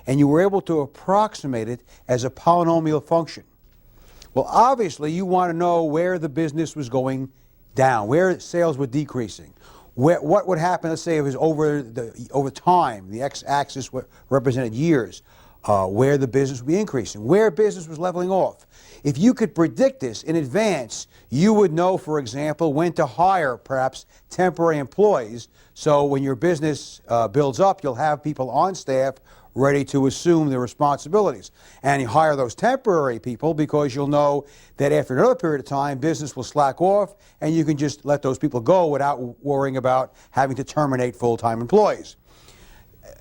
and you were able to approximate it as a polynomial function. Well, obviously, you want to know where the business was going down, where sales were decreasing, what would happen, let's say, if it was over time, the x-axis represented years, where the business would be increasing, where business was leveling off. If you could predict this in advance, you would know, for example, when to hire perhaps temporary employees, so when your business builds up, you'll have people on staff ready to assume their responsibilities. And you hire those temporary people because you'll know that after another period of time, business will slack off, and you can just let those people go without worrying about having to terminate full-time employees.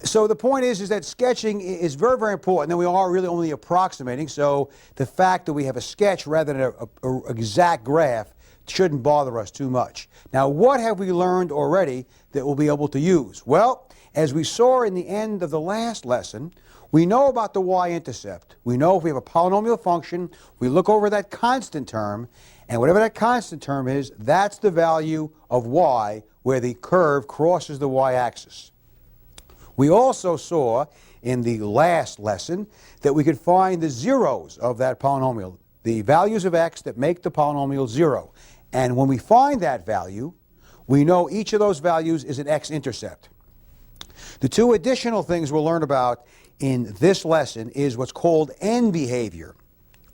So the point is that sketching is very, very important, and we are really only approximating, so the fact that we have a sketch rather than an exact graph shouldn't bother us too much. Now, what have we learned already that we'll be able to use? Well, as we saw in the end of the last lesson, we know about the y-intercept. We know if we have a polynomial function, we look over that constant term, and whatever that constant term is, that's the value of y where the curve crosses the y-axis. We also saw in the last lesson that we could find the zeros of that polynomial, the values of x that make the polynomial 0. And when we find that value, we know each of those values is an x-intercept. The two additional things we'll learn about in this lesson is what's called end behavior.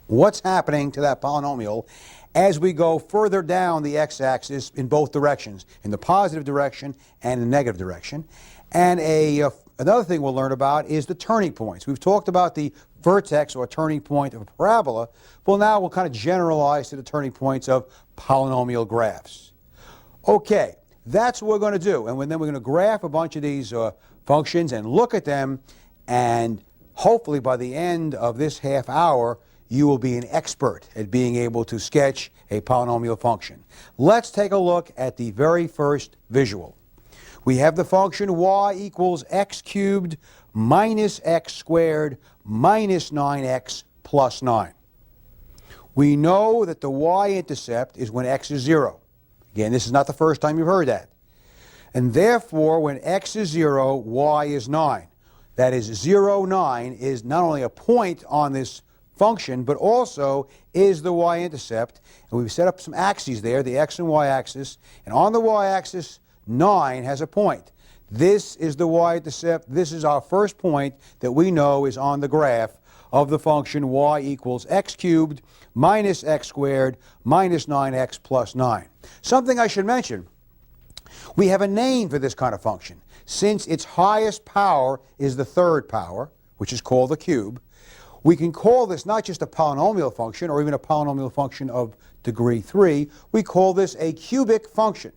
What's happening to that polynomial as we go further down the x-axis in both directions, in the positive direction and the negative direction. And another thing we'll learn about is the turning points. We've talked about the vertex or turning point of a parabola. Well, now we'll kind of generalize to the turning points of polynomial graphs. Okay, that's what we're going to do. And then we're going to graph a bunch of these functions and look at them. And hopefully by the end of this half hour, you will be an expert at being able to sketch a polynomial function. Let's take a look at the very first visual. We have the function y equals x cubed minus x squared minus 9x plus 9. We know that the y-intercept is when x is 0. Again, this is not the first time you've heard that. And therefore, when x is 0, y is 9. That is, 0, 9 is not only a point on this function, but also is the y-intercept. And we've set up some axes there, the x and y-axis. And on the y-axis, 9 has a point. This is the y-intercept. This is our first point that we know is on the graph of the function y equals x cubed minus x squared minus 9x plus 9. Something I should mention, we have a name for this kind of function. Since its highest power is the third power, which is called the cube, we can call this not just a polynomial function or even a polynomial function of degree 3, we call this a cubic function.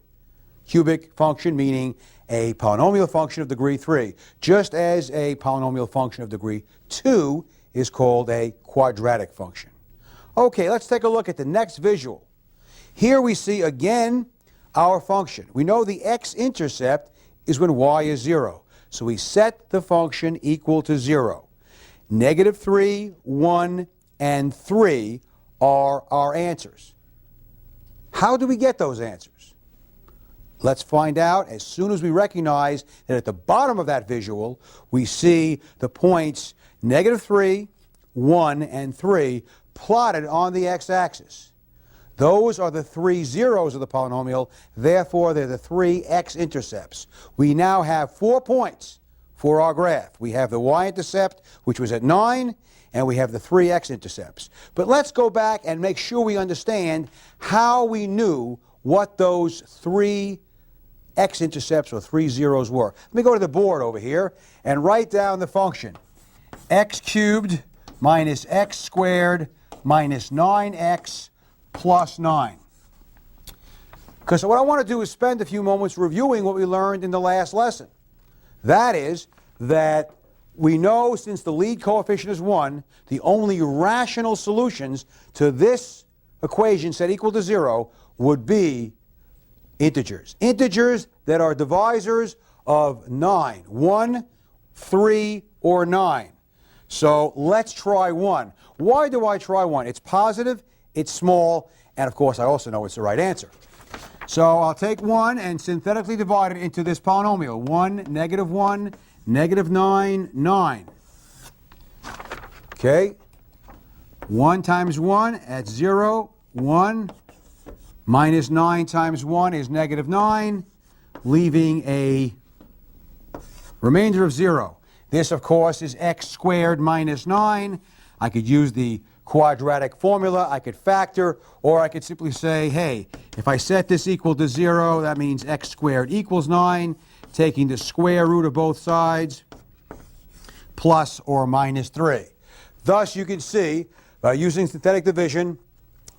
Cubic function meaning a polynomial function of degree 3, just as a polynomial function of degree 2 is called a quadratic function. Okay, let's take a look at the next visual. Here we see again our function. We know the x-intercept is when y is 0. So we set the function equal to 0. Negative 3, 1, and 3 are our answers. How do we get those answers? Let's find out as soon as we recognize that at the bottom of that visual we see the points negative 3, 1, and 3 plotted on the x-axis. Those are the three zeros of the polynomial, therefore they're the three x-intercepts. We now have 4 points for our graph. We have the y-intercept, which was at 9, and we have the three x-intercepts. But let's go back and make sure we understand how we knew what those three x-intercepts or three zeros were. Let me go to the board over here and write down the function. X cubed minus x squared minus 9x plus 9. Because what I want to do is spend a few moments reviewing what we learned in the last lesson. That is that we know since the lead coefficient is 1, the only rational solutions to this equation set equal to 0 would be integers. Integers that are divisors of 9. 1, 3, or 9. So let's try 1. Why do I try 1? It's positive, it's small, and of course I also know it's the right answer. So I'll take 1 and synthetically divide it into this polynomial. 1, negative 9, 9. Okay? 1 times 1, that's 0. 1 minus 9 times 1 is negative 9, leaving a remainder of 0. This, of course, is x squared minus 9. I could use the quadratic formula. I could factor, or I could simply say, hey, if I set this equal to 0, that means x squared equals 9, taking the square root of both sides, plus or minus 3. Thus, you can see, by using synthetic division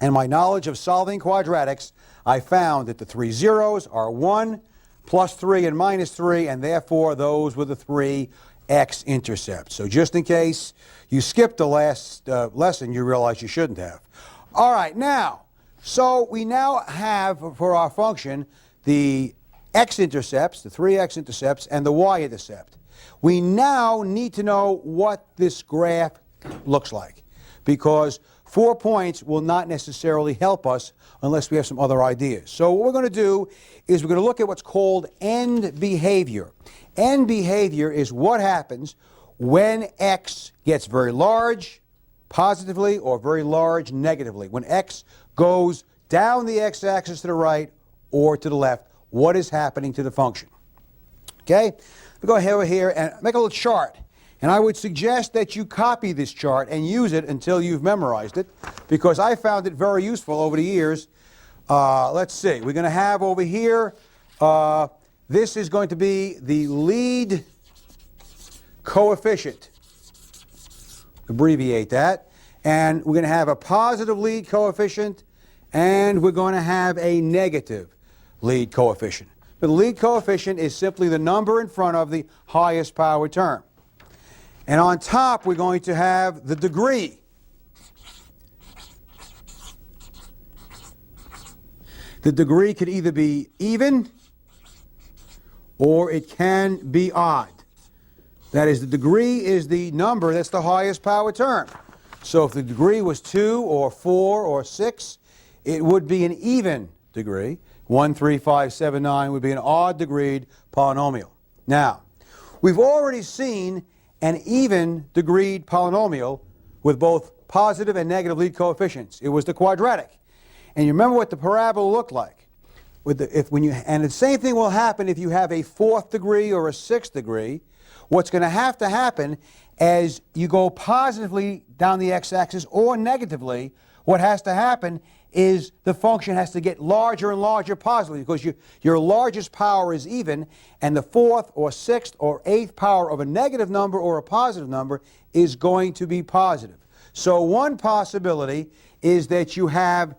and my knowledge of solving quadratics, I found that the 3 zeros are 1, plus 3, and minus 3, and therefore those were the 3 x-intercepts. So just in case you skipped the last lesson, you realize you shouldn't have. All right, now, so we now have for our function the x-intercepts, the 3 x-intercepts, and the y-intercept. We now need to know what this graph looks like, because 4 points will not necessarily help us unless we have some other ideas. So what we're going to do is we're going to look at what's called end behavior. End behavior is what happens when x gets very large positively or very large negatively. When x goes down the x-axis to the right or to the left, what is happening to the function? Okay? We go over here and make a little chart. And I would suggest that you copy this chart and use it until you've memorized it, because I found it very useful over the years. Let's see. We're going to have over here, this is going to be the lead coefficient. Abbreviate that. And we're going to have a positive lead coefficient, and we're going to have a negative lead coefficient. The lead coefficient is simply the number in front of the highest power term. And on top, we're going to have the degree. The degree could either be even or it can be odd. That is, the degree is the number that's the highest power term. So if the degree was 2 or 4 or 6, it would be an even degree. 1, 3, 5, 7, 9 would be an odd degreed polynomial. Now, we've already seen an even degreed polynomial with both positive and negative lead coefficients. It was the quadratic. And you remember what the parabola looked like. And the same thing will happen if you have a 4th degree or a 6th degree. What's going to happen as you go positively down the x-axis or negatively, what has to happen is the function has to get larger and larger positively, because your largest power is even, and the 4th or 6th or 8th power of a negative number or a positive number is going to be positive. So one possibility is that you have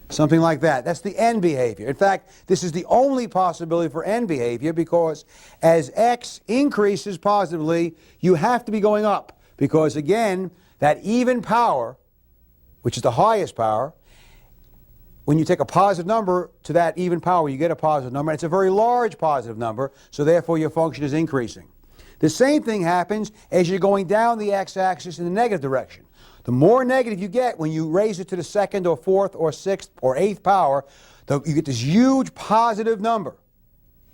something like that. That's the end behavior. In fact, this is the only possibility for end behavior, because as x increases positively, you have to be going up, because again, that even power, which is the highest power, when you take a positive number to that even power, you get a positive number. And it's a very large positive number, so therefore your function is increasing. The same thing happens as you're going down the x-axis in the negative direction. The more negative you get when you raise it to the 2nd or 4th or 6th or 8th power, you get this huge positive number.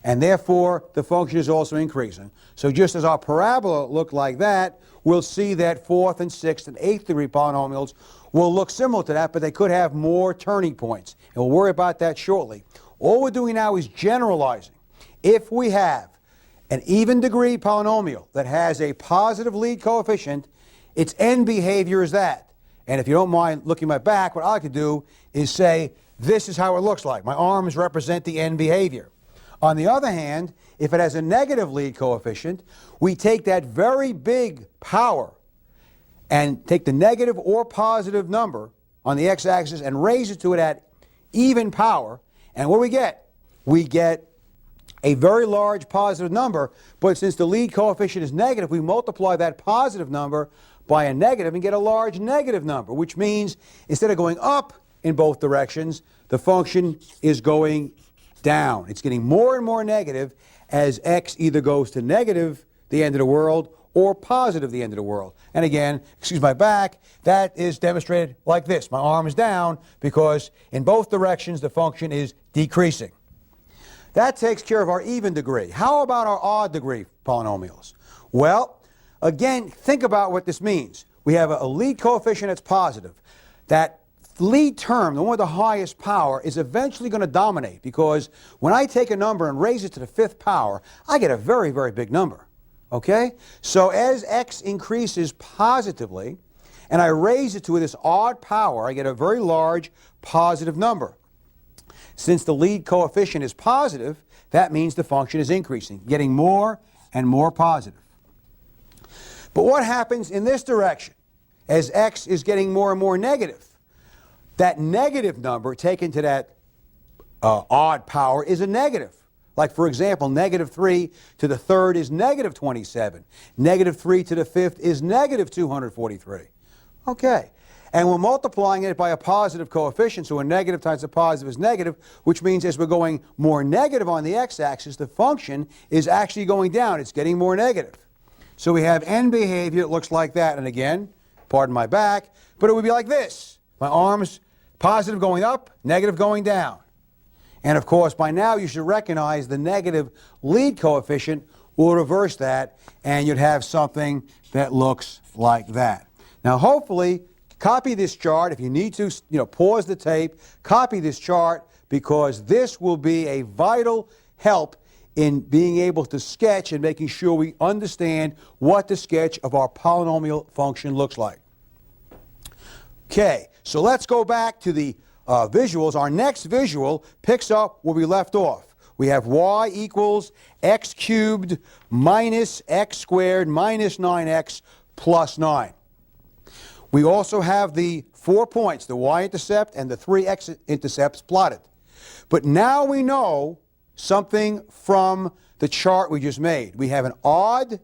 And therefore, the function is also increasing. So just as our parabola looked like that, we'll see that 4th and 6th and 8th degree polynomials will look similar to that, but they could have more turning points. And we'll worry about that shortly. All we're doing now is generalizing. If we have an even degree polynomial that has a positive lead coefficient, its end behavior is that. And if you don't mind looking at my back, what I like to do is say, this is how it looks like. My arms represent the end behavior. On the other hand, if it has a negative lead coefficient, we take that very big power and take the negative or positive number on the x-axis and raise it to it at even power. And what do we get? We get a very large positive number, but since the lead coefficient is negative, we multiply that positive number by a negative and get a large negative number, which means instead of going up in both directions, the function is going down. It's getting more and more negative as x either goes to negative, the end of the world, or positive, the end of the world. And again, excuse my back, that is demonstrated like this. My arm is down because in both directions the function is decreasing. That takes care of our even degree. How about our odd degree polynomials? Well, again, think about what this means. We have a lead coefficient that's positive. That lead term, the one with the highest power, is eventually going to dominate, because when I take a number and raise it to the 5th power, I get a very, very big number. Okay? So as x increases positively, and I raise it to this odd power, I get a very large positive number. Since the lead coefficient is positive, that means the function is increasing, getting more and more positive. But what happens in this direction as x is getting more and more negative? That negative number taken to that odd power is a negative. Like, for example, negative 3 to the 3rd is negative 27. Negative 3 to the 5th is negative 243. Okay. And we're multiplying it by a positive coefficient, so a negative times a positive is negative, which means as we're going more negative on the x-axis, the function is actually going down. It's getting more negative. So we have end behavior that looks like that. And again, pardon my back, but it would be like this. My arms, positive going up, negative going down. And of course, by now you should recognize the negative lead coefficient will reverse that, and you'd have something that looks like that. Now, hopefully, copy this chart. If you need to, pause the tape, copy this chart, because this will be a vital help in being able to sketch and making sure we understand what the sketch of our polynomial function looks like. Okay, so let's go back to the visuals. Our next visual picks up where we left off. We have y equals x cubed minus x squared minus 9x plus 9. We also have the 4 points, the y-intercept and the 3 x-intercepts plotted. But now we know something from the chart we just made. We have an odd